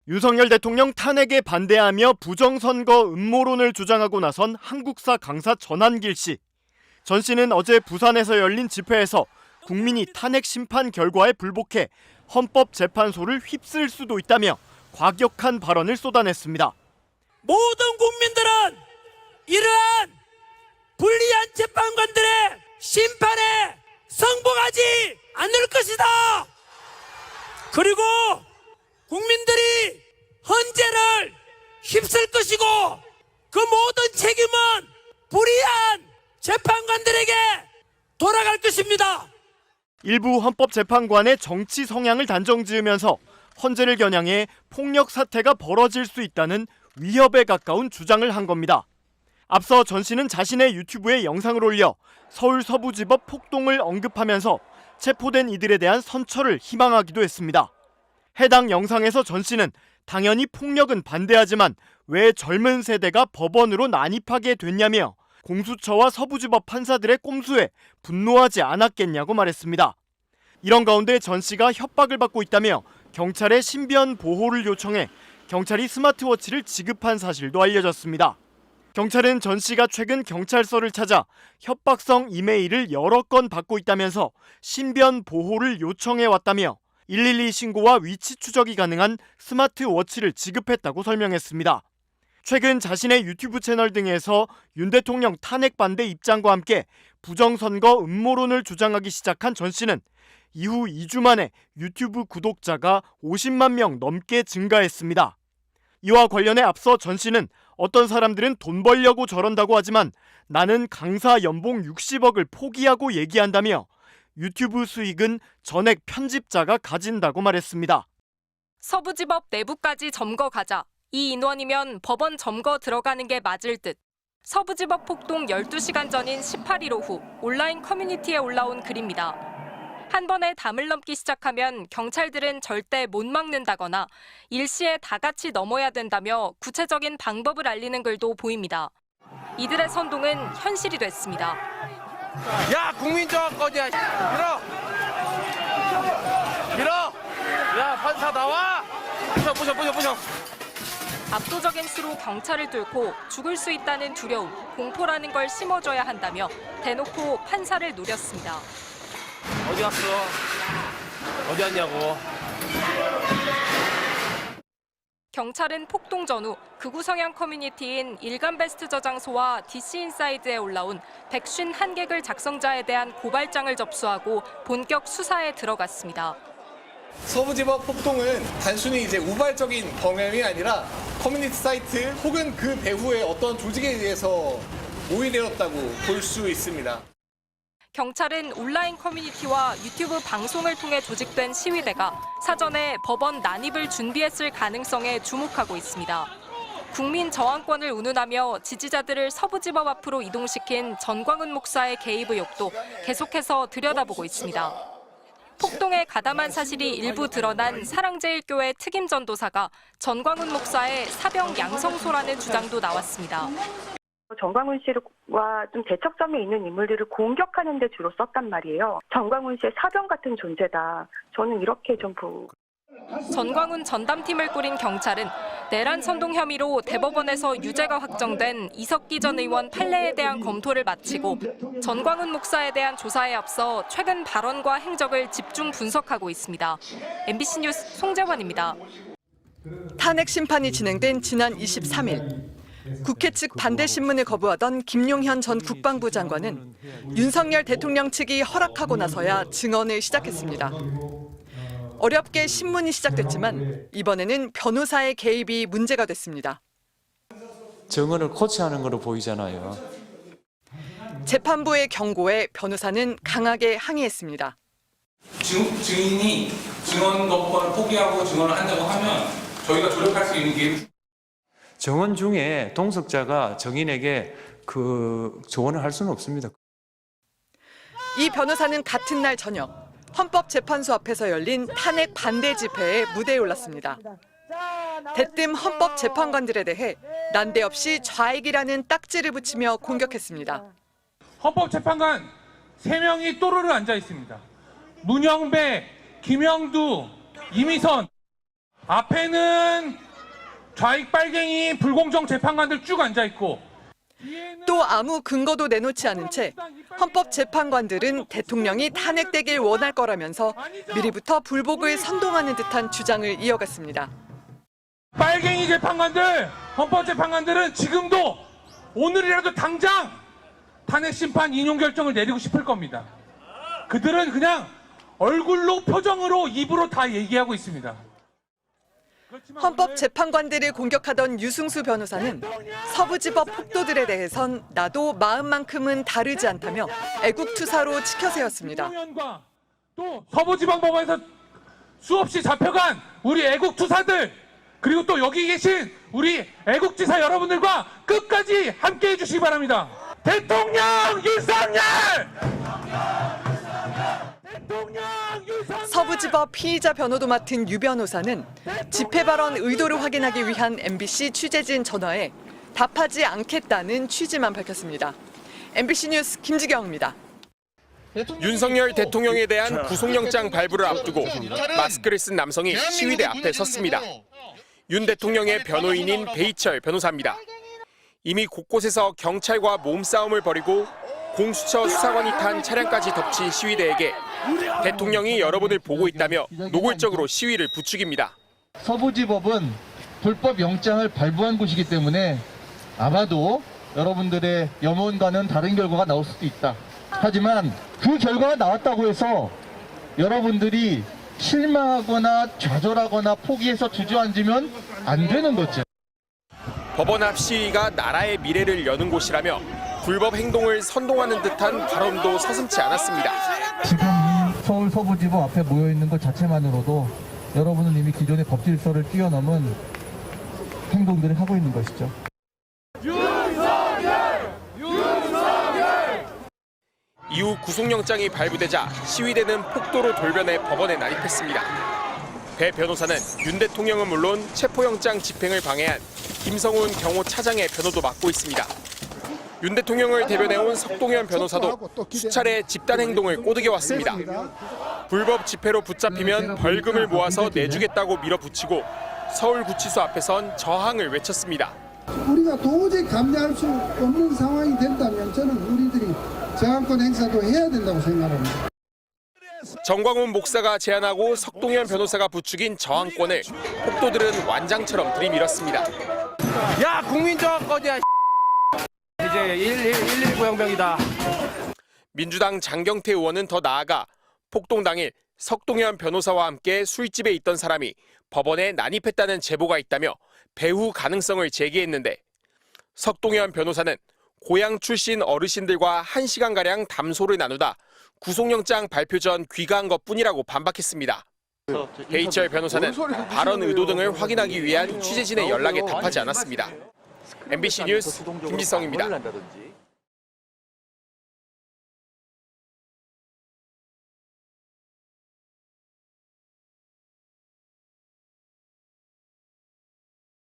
윤석열 대통령 탄핵에 반대하며 부정선거 음모론을 주장하고 나선 한국사 강사 전한길 씨. 전 씨는 어제 부산에서 열린 집회에서 국민이 탄핵 심판 결과에 불복해 헌법재판소를 휩쓸 수도 있다며 과격한 발언을 쏟아냈습니다. 모든 국민들은 이러한 불리한 재판관들의 심판에 승복하지 않을 것이다. 그리고 국민들이 헌재를 휩쓸 것이고 그 모든 책임은 불의한 재판관들에게 돌아갈 것입니다. 일부 헌법재판관의 정치 성향을 단정지으면서 헌재를 겨냥해 폭력 사태가 벌어질 수 있다는 위협에 가까운 주장을 한 겁니다. 앞서 전 씨는 자신의 유튜브에 영상을 올려 서울 서부지법 폭동을 언급하면서 체포된 이들에 대한 선처를 희망하기도 했습니다. 해당 영상에서 전 씨는 당연히 폭력은 반대하지만 왜 젊은 세대가 법원으로 난입하게 됐냐며 공수처와 서부지법 판사들의 꼼수에 분노하지 않았겠냐고 말했습니다. 이런 가운데 전 씨가 협박을 받고 있다며 경찰에 신변 보호를 요청해 경찰이 스마트워치를 지급한 사실도 알려졌습니다. 경찰은 전 씨가 최근 경찰서를 찾아 협박성 이메일을 여러 건 받고 있다면서 신변 보호를 요청해 왔다며 112 신고와 위치 추적이 가능한 스마트워치를 지급했다고 설명했습니다. 최근 자신의 유튜브 채널 등에서 윤 대통령 탄핵 반대 입장과 함께 부정선거 음모론을 주장하기 시작한 전 씨는 이후 2주 만에 유튜브 구독자가 50만 명 넘게 증가했습니다. 이와 관련해 앞서 전 씨는 어떤 사람들은 돈 벌려고 저런다고 하지만 나는 강사 연봉 60억을 포기하고 얘기한다며 유튜브 수익은 전액 편집자가 가진다고 말했습니다. 서부지법 내부까지 점거 가자. 이 인원이면 법원 점거 들어가는 게 맞을 듯. 서부지법 폭동 12시간 전인 18일 오후 온라인 커뮤니티에 올라온 글입니다. 한 번에 담을 넘기 시작하면 경찰들은 절대 못 막는다거나 일시에 다 같이 넘어야 된다며 구체적인 방법을 알리는 글도 보입니다. 이들의 선동은 현실이 됐습니다. 야, 국민저항권이야. 밀어. 야, 판사 나와. 부셔. 압도적인 수로 경찰을 뚫고 죽을 수 있다는 두려움, 공포라는 걸 심어줘야 한다며 대놓고 판사를 노렸습니다. 어디 갔어? 어디 왔냐고. 경찰은 폭동 전후 극우 성향 커뮤니티인 일간베스트 저장소와 DC인사이드에 올라온 151개글 작성자에 대한 고발장을 접수하고 본격 수사에 들어갔습니다. 서부지법 폭동은 단순히 우발적인 범행이 아니라 커뮤니티 사이트 혹은 그 배후의 어떤 조직에 의해서 모의되었다고 볼 수 있습니다. 경찰은 온라인 커뮤니티와 유튜브 방송을 통해 조직된 시위대가 사전에 법원 난입을 준비했을 가능성에 주목하고 있습니다. 국민 저항권을 운운하며 지지자들을 서부지법 앞으로 이동시킨 전광훈 목사의 개입 의혹도 계속해서 들여다보고 있습니다. 폭동에 가담한 사실이 일부 드러난 사랑제일교회 특임 전도사가 전광훈 목사의 사병 양성소라는 주장도 나왔습니다. 전광훈 씨와 좀 대척점에 있는 인물들을 공격하는 데 주로 썼단 말이에요. 전광훈 씨의 사병 같은 존재다. 저는 이렇게 좀 전광훈 전담팀을 꾸린 경찰은 내란 선동 혐의로 대법원에서 유죄가 확정된 이석기 전 의원 판례에 대한 검토를 마치고 전광훈 목사에 대한 조사에 앞서 최근 발언과 행적을 집중 분석하고 있습니다. MBC 뉴스 송재환입니다. 탄핵 심판이 진행된 지난 23일. 국회 측 반대 신문을 거부하던 김용현 전 국방부 장관은 윤석열 대통령 측이 허락하고 나서야 증언을 시작했습니다. 어렵게 신문이 시작됐지만 이번에는 변호사의 개입이 문제가 됐습니다. 증언을 코치하는 것으로 보이잖아요. 재판부의 경고에 변호사는 강하게 항의했습니다. 증인이 증언권을 포기하고 증언을 한다고 하면 저희가 조력할 수 있는 게 증언 중에 동석자가 증인에게 그 조언을 할 수는 없습니다. 이 변호사는 같은 날 저녁 헌법재판소 앞에서 열린 탄핵 반대 집회에 무대에 올랐습니다. 대뜸 헌법재판관들에 대해 난데없이 좌익이라는 딱지를 붙이며 공격했습니다. 헌법재판관 3명이 또르르 앉아 있습니다. 문영배, 김영두, 이미선. 앞에는 좌익 빨갱이 불공정 재판관들 쭉 앉아 있고 또 아무 근거도 내놓지 않은 채 헌법재판관들은 대통령이 탄핵되길 원할 거라면서 미리부터 불복을 선동하는 듯한 주장을 이어갔습니다. 빨갱이 재판관들, 헌법재판관들은 지금도 오늘이라도 당장 탄핵 심판 인용 결정을 내리고 싶을 겁니다. 그들은 그냥 얼굴로 표정으로 입으로 다 얘기하고 있습니다. 헌법재판관들을 공격하던 유승수 변호사는 서부지법 폭도들에 대해선 나도 마음만큼은 다르지 않다며 애국투사로 치켜세웠습니다. 또 서부지방법원에서 수없이 잡혀간 우리 애국투사들, 그리고 또 여기 계신 우리 애국지사 여러분들과 끝까지 함께해 주시기 바랍니다. 대통령 윤석열! 서부지법 피의자 변호도 맡은 유 변호사는 집회 발언 의도를 확인하기 위한 MBC 취재진 전화에 답하지 않겠다는 취지만 밝혔습니다. MBC 뉴스 김지경입니다. 윤석열 대통령에 대한 구속영장 발부를 앞두고 마스크를 쓴 남성이 시위대 앞에 섰습니다. 윤 대통령의 변호인인 배희철 변호사입니다. 이미 곳곳에서 경찰과 몸싸움을 벌이고 공수처 수사관이 탄 차량까지 덮친 시위대에게 대통령이 여러분을 보고 있다며 노골적으로 시위를 부추깁니다. 서부지법은 불법 영장을 발부한 곳이기 때문에 아마도 여러분들의 염원과는 다른 결과가 나올 수도 있다. 하지만 그 결과가 나왔다고 해서 여러분들이 실망하거나 좌절하거나 포기해서 주저앉으면 안 되는 거죠. 법원 앞 시위가 나라의 미래를 여는 곳이라며 불법 행동을 선동하는 듯한 발언도 서슴지 않았습니다. 지금 이 서울 서부지법 앞에 모여 있는 것 자체만으로도 여러분은 이미 기존의 법 질서를 뛰어넘은 행동들을 하고 있는 것이죠. 이후 구속영장이 발부되자 시위대는 폭도로 돌변해 법원에 난입했습니다. 배 변호사는 윤 대통령은 물론 체포영장 집행을 방해한 김성훈 경호차장의 변호도 맡고 있습니다. 윤 대통령을 대변해온 석동현 변호사도 수차례 집단 행동을 꼬드겨왔습니다. 불법 집회로 붙잡히면 벌금을 모아서 내주겠다고 밀어붙이고 서울구치소 앞에선 저항을 외쳤습니다. 우리가 도저히 감내할 수 없는 상황이 된다면 저는 우리들이 저항권 행사도 해야 된다고 생각합니다. 정광훈 목사가 제안하고 석동현 변호사가 부추긴 저항권을 폭도들은 완장처럼 들이밀었습니다. 야, 국민저항권이야. 이제 119 혁명이다. 민주당 장경태 의원은 더 나아가 폭동 당일 석동현 변호사와 함께 술집에 있던 사람이 법원에 난입했다는 제보가 있다며 배후 가능성을 제기했는데 석동현 변호사는 고향 출신 어르신들과 1시간가량 담소를 나누다 구속영장 발표 전 귀가한 것뿐이라고 반박했습니다. 배희철 변호사는 발언 의도 등을 확인하기 위한 취재진의 연락에 답하지 않았습니다. MBC 뉴스 김지성입니다.